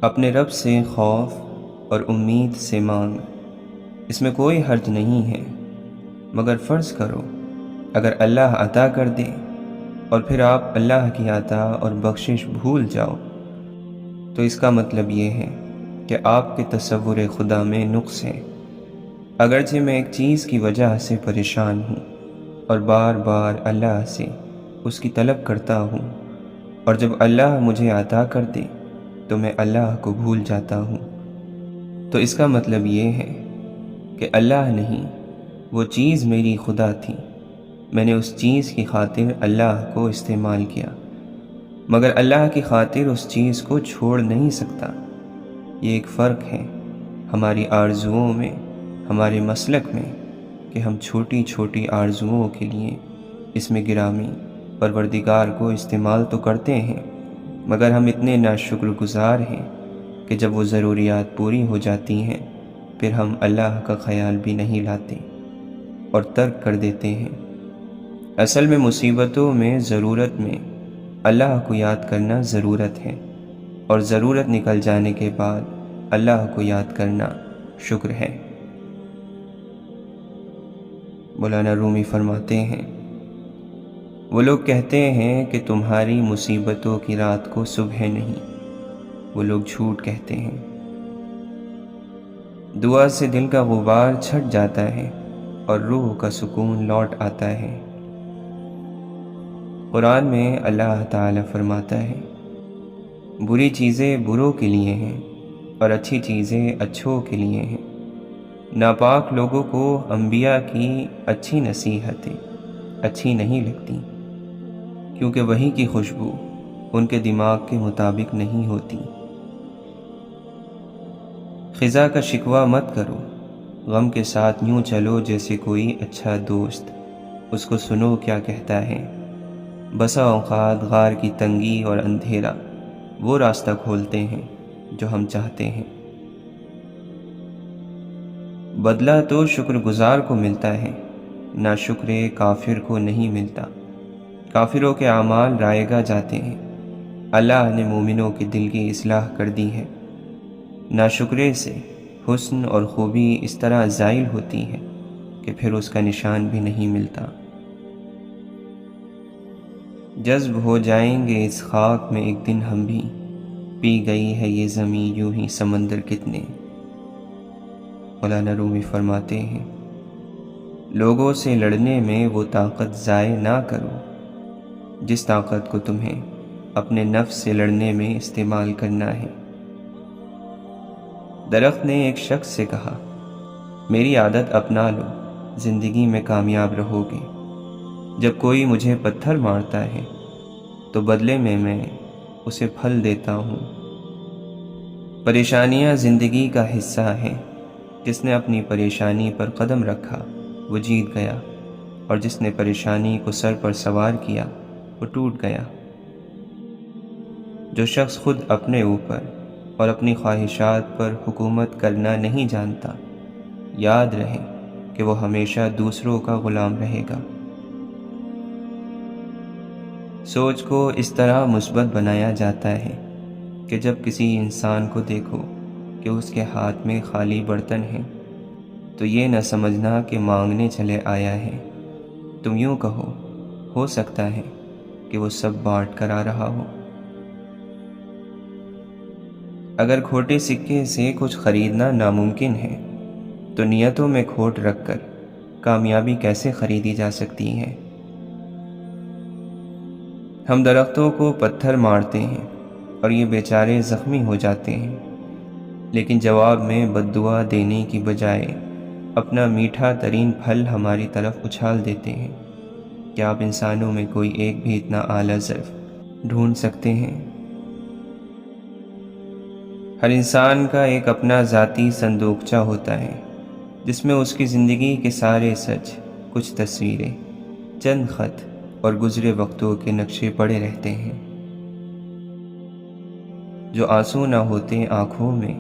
اپنے رب سے خوف اور امید سے مانگ، اس میں کوئی حرج نہیں ہے، مگر فرض کرو اگر اللہ عطا کر دے اور پھر آپ اللہ کی عطا اور بخشش بھول جاؤ تو اس کا مطلب یہ ہے کہ آپ کے تصور خدا میں نقص ہے۔ اگرچہ میں ایک چیز کی وجہ سے پریشان ہوں اور بار بار اللہ سے اس کی طلب کرتا ہوں، اور جب اللہ مجھے عطا کر دے تو میں اللہ کو بھول جاتا ہوں، تو اس کا مطلب یہ ہے کہ اللہ نہیں، وہ چیز میری خدا تھی، میں نے اس چیز کی خاطر اللہ کو استعمال کیا، مگر اللہ کی خاطر اس چیز کو چھوڑ نہیں سکتا۔ یہ ایک فرق ہے ہماری آرزوؤں میں، ہمارے مسلک میں، کہ ہم چھوٹی چھوٹی آرزوؤں کے لیے اس میں گرامی پروردگار کو استعمال تو کرتے ہیں، مگر ہم اتنے ناشکر گزار ہیں کہ جب وہ ضروریات پوری ہو جاتی ہیں پھر ہم اللہ کا خیال بھی نہیں لاتے اور ترک کر دیتے ہیں۔ اصل میں مصیبتوں میں، ضرورت میں اللہ کو یاد کرنا ضرورت ہے، اور ضرورت نکل جانے کے بعد اللہ کو یاد کرنا شکر ہے۔ مولانا رومی فرماتے ہیں، وہ لوگ کہتے ہیں کہ تمہاری مصیبتوں کی رات کو صبح نہیں، وہ لوگ جھوٹ کہتے ہیں۔ دعا سے دل کا غبار چھٹ جاتا ہے اور روح کا سکون لوٹ آتا ہے۔ قرآن میں اللہ تعالی فرماتا ہے، بری چیزیں بروں کے لیے ہیں اور اچھی چیزیں اچھوں کے لیے ہیں۔ ناپاک لوگوں کو انبیاء کی اچھی نصیحتیں اچھی نہیں لگتی، کیونکہ وحی کی خوشبو ان کے دماغ کے مطابق نہیں ہوتی۔ خزاں کا شکوہ مت کرو، غم کے ساتھ یوں چلو جیسے کوئی اچھا دوست، اس کو سنو کیا کہتا ہے۔ بسا اوقات غار کی تنگی اور اندھیرا وہ راستہ کھولتے ہیں جو ہم چاہتے ہیں۔ بدلہ تو شکر گزار کو ملتا ہے، ناشکر کافر کو نہیں ملتا۔ کافروں کے اعمال رائگاں جاتے ہیں، اللہ نے مومنوں کے دل کی اصلاح کر دی ہے۔ ناشکرے سے حسن اور خوبی اس طرح زائل ہوتی ہے کہ پھر اس کا نشان بھی نہیں ملتا۔ جذب ہو جائیں گے اس خاک میں ایک دن ہم بھی، پی گئی ہے یہ زمین یوں ہی سمندر کتنے۔ مولانا رومی فرماتے ہیں، لوگوں سے لڑنے میں وہ طاقت ضائع نہ کرو جس طاقت کو تمہیں اپنے نفس سے لڑنے میں استعمال کرنا ہے۔ درخت نے ایک شخص سے کہا، میری عادت اپنا لو، زندگی میں کامیاب رہو گے۔ جب کوئی مجھے پتھر مارتا ہے تو بدلے میں اسے پھل دیتا ہوں۔ پریشانیاں زندگی کا حصہ ہیں، جس نے اپنی پریشانی پر قدم رکھا وہ جیت گیا، اور جس نے پریشانی کو سر پر سوار کیا وہ ٹوٹ گیا۔ جو شخص خود اپنے اوپر اور اپنی خواہشات پر حکومت کرنا نہیں جانتا، یاد رہے کہ وہ ہمیشہ دوسروں کا غلام رہے گا۔ سوچ کو اس طرح مثبت بنایا جاتا ہے کہ جب کسی انسان کو دیکھو کہ اس کے ہاتھ میں خالی برتن ہے تو یہ نہ سمجھنا کہ مانگنے چلے آیا ہے، تم یوں کہو، ہو سکتا ہے کہ وہ سب بانٹ کر آ رہا ہو۔ اگر کھوٹے سکے سے کچھ خریدنا ناممکن ہے تو نیتوں میں کھوٹ رکھ کر کامیابی کیسے خریدی جا سکتی ہے؟ ہم درختوں کو پتھر مارتے ہیں اور یہ بیچارے زخمی ہو جاتے ہیں، لیکن جواب میں بد دعا دینے کی بجائے اپنا میٹھا ترین پھل ہماری طرف اچھال دیتے ہیں۔ کیا آپ انسانوں میں کوئی ایک بھی اتنا اعلیٰ ظرف ڈھونڈ سکتے ہیں؟ ہر انسان کا ایک اپنا ذاتی صندوقچہ ہوتا ہے جس میں اس کی زندگی کے سارے سچ، کچھ تصویریں، چند خط اور گزرے وقتوں کے نقشے پڑے رہتے ہیں۔ جو آنسو نہ ہوتے آنکھوں میں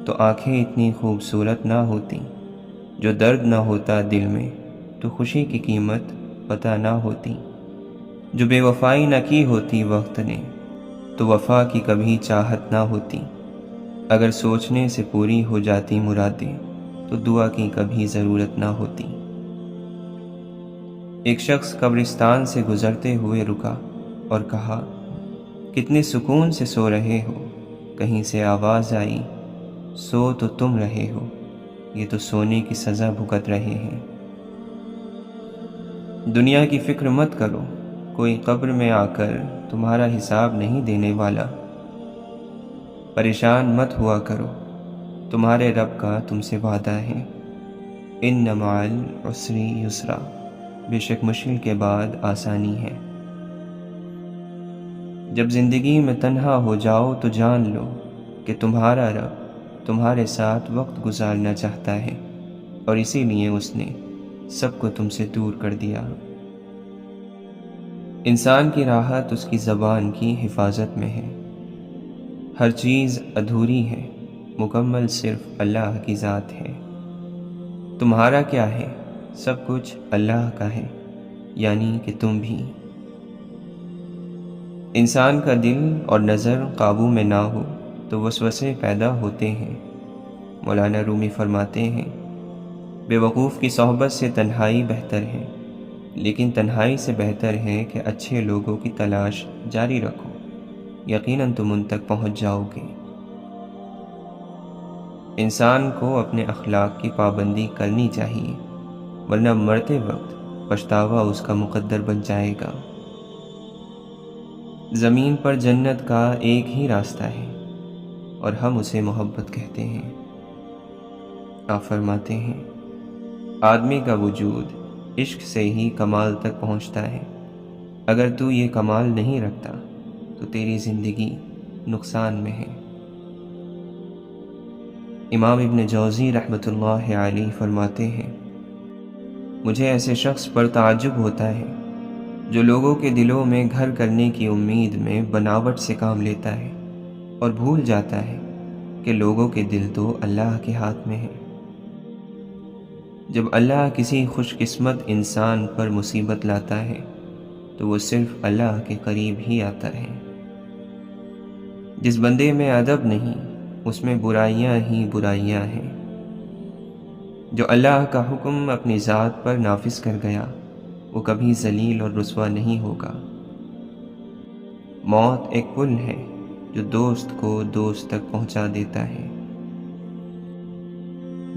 تو آنکھیں اتنی خوبصورت نہ ہوتی، جو درد نہ ہوتا دل میں تو خوشی کی قیمت پتہ نہ ہوتی، جو بے وفائی نہ کی ہوتی وقت نے تو وفا کی کبھی چاہت نہ ہوتی۔ اگر سوچنے سے پوری ہو جاتی مرادیں تو دعا کی کبھی ضرورت نہ ہوتی۔ ایک شخص قبرستان سے گزرتے ہوئے رکا اور کہا، کتنے سکون سے سو رہے ہو۔ کہیں سے آواز آئی، سو تو تم رہے ہو، یہ تو سونے کی سزا بھگت رہے ہیں۔ دنیا کی فکر مت کرو، کوئی قبر میں آ کر تمہارا حساب نہیں دینے والا۔ پریشان مت ہوا کرو، تمہارے رب کا تم سے وعدہ ہے، ان مع العسر یسرا، بے شک مشکل کے بعد آسانی ہے۔ جب زندگی میں تنہا ہو جاؤ تو جان لو کہ تمہارا رب تمہارے ساتھ وقت گزارنا چاہتا ہے، اور اسی لیے اس نے سب کو تم سے دور کر دیا۔ انسان کی راحت اس کی زبان کی حفاظت میں ہے۔ ہر چیز ادھوری ہے، مکمل صرف اللہ کی ذات ہے۔ تمہارا کیا ہے؟ سب کچھ اللہ کا ہے، یعنی کہ تم بھی۔ انسان کا دل اور نظر قابو میں نہ ہو تو وسوسے پیدا ہوتے ہیں۔ مولانا رومی فرماتے ہیں، بے وقوف کی صحبت سے تنہائی بہتر ہے، لیکن تنہائی سے بہتر ہے کہ اچھے لوگوں کی تلاش جاری رکھو، یقیناً تم ان تک پہنچ جاؤ گے۔ انسان کو اپنے اخلاق کی پابندی کرنی چاہیے، ورنہ مرتے وقت پچھتاوا اس کا مقدر بن جائے گا۔ زمین پر جنت کا ایک ہی راستہ ہے، اور ہم اسے محبت کہتے ہیں۔ آپ فرماتے ہیں، آدمی کا وجود عشق سے ہی کمال تک پہنچتا ہے۔ اگر تو یہ کمال نہیں رکھتا تو تیری زندگی نقصان میں ہے۔ امام ابن جوزی رحمۃ اللہ علیہ فرماتے ہیں، مجھے ایسے شخص پر تعجب ہوتا ہے جو لوگوں کے دلوں میں گھر کرنے کی امید میں بناوٹ سے کام لیتا ہے اور بھول جاتا ہے کہ لوگوں کے دل تو اللہ کے ہاتھ میں ہے۔ جب اللہ کسی خوش قسمت انسان پر مصیبت لاتا ہے تو وہ صرف اللہ کے قریب ہی آتا ہے۔ جس بندے میں ادب نہیں، اس میں برائیاں ہی برائیاں ہیں۔ جو اللہ کا حکم اپنی ذات پر نافذ کر گیا، وہ کبھی ذلیل اور رسوا نہیں ہوگا۔ موت ایک پل ہے جو دوست کو دوست تک پہنچا دیتا ہے۔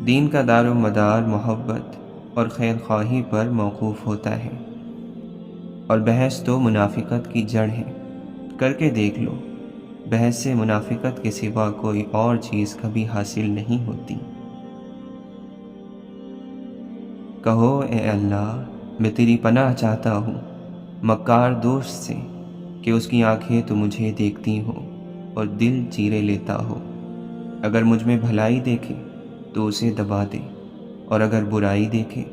دین کا دار و مدار محبت اور خیر خواہی پر موقوف ہوتا ہے، اور بحث تو منافقت کی جڑ ہے۔ کر کے دیکھ لو، بحث سے منافقت کے سوا کوئی اور چیز کبھی حاصل نہیں ہوتی۔ کہو، اے اللہ، میں تیری پناہ چاہتا ہوں مکار دوست سے، کہ اس کی آنکھیں تو مجھے دیکھتی ہوں اور دل چیرے لیتا ہو۔ اگر مجھ میں بھلائی دیکھے تو اسے دبا دے، اور اگر برائی دیکھے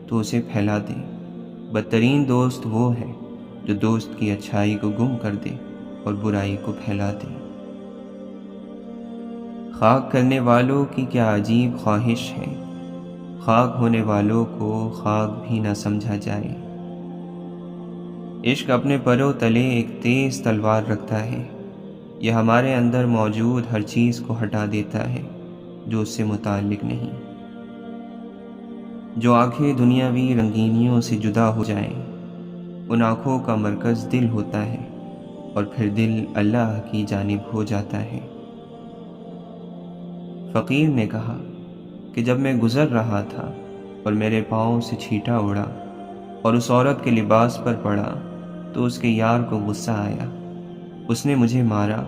تو اسے پھیلا دے۔ بدترین دوست وہ ہے جو دوست کی اچھائی کو گم کر دے اور برائی کو پھیلا دے۔ خاک کرنے والوں کی کیا عجیب خواہش ہے، خاک ہونے والوں کو خاک بھی نہ سمجھا جائے۔ عشق اپنے پروں تلے ایک تیز تلوار رکھتا ہے، یہ ہمارے اندر موجود ہر چیز کو ہٹا دیتا ہے جو اس سے متعلق نہیں۔ جو آنکھیں دنیاوی رنگینیوں سے جدا ہو جائیں، ان آنکھوں کا مرکز دل ہوتا ہے، اور پھر دل اللہ کی جانب ہو جاتا ہے۔ فقیر نے کہا کہ جب میں گزر رہا تھا اور میرے پاؤں سے چھینٹا اڑا اور اس عورت کے لباس پر پڑا تو اس کے یار کو غصہ آیا، اس نے مجھے مارا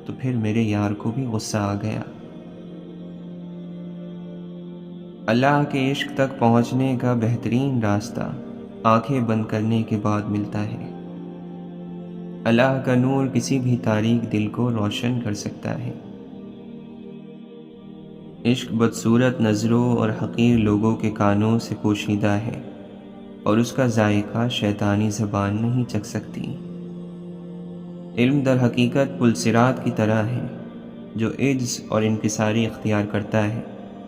تو پھر میرے یار کو بھی غصہ آ گیا۔ اللہ کے عشق تک پہنچنے کا بہترین راستہ آنکھیں بند کرنے کے بعد ملتا ہے۔ اللہ کا نور کسی بھی تاریک دل کو روشن کر سکتا ہے۔ عشق بدصورت نظروں اور حقیر لوگوں کے کانوں سے پوشیدہ ہے، اور اس کا ذائقہ شیطانی زبان نہیں چکھ سکتی۔ علم در حقیقت پل صراط کی طرح ہے، جو عجز اور انکساری اختیار کرتا ہے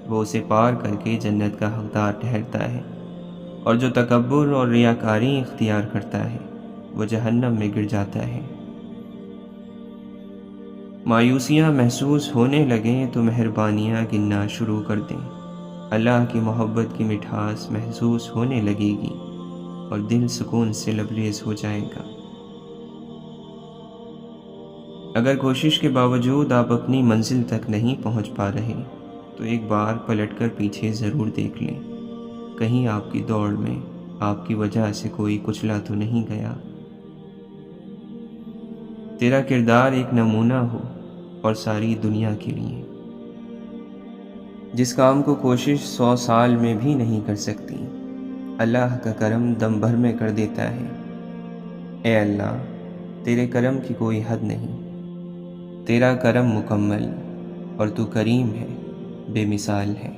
وہ اسے پار کر کے جنت کا حقدار ٹھہرتا ہے، اور جو تکبر اور ریاکاری اختیار کرتا ہے وہ جہنم میں گر جاتا ہے۔ مایوسیاں محسوس ہونے لگیں تو مہربانیاں گننا شروع کر دیں۔ اللہ کی محبت کی مٹھاس محسوس ہونے لگے گی اور دل سکون سے لبریز ہو جائے گا۔ اگر کوشش کے باوجود آپ اپنی منزل تک نہیں پہنچ پا رہے تو ایک بار پلٹ کر پیچھے ضرور دیکھ لیں، کہیں آپ کی دوڑ میں آپ کی وجہ سے کوئی کچلا تو نہیں گیا۔ تیرا کردار ایک نمونہ ہو اور ساری دنیا کے لیے۔ جس کام کو کوشش 100 سال میں بھی نہیں کر سکتی، اللہ کا کرم دم بھر میں کر دیتا ہے۔ اے اللہ، تیرے کرم کی کوئی حد نہیں، تیرا کرم مکمل اور تو کریم ہے، بے مثال ہے۔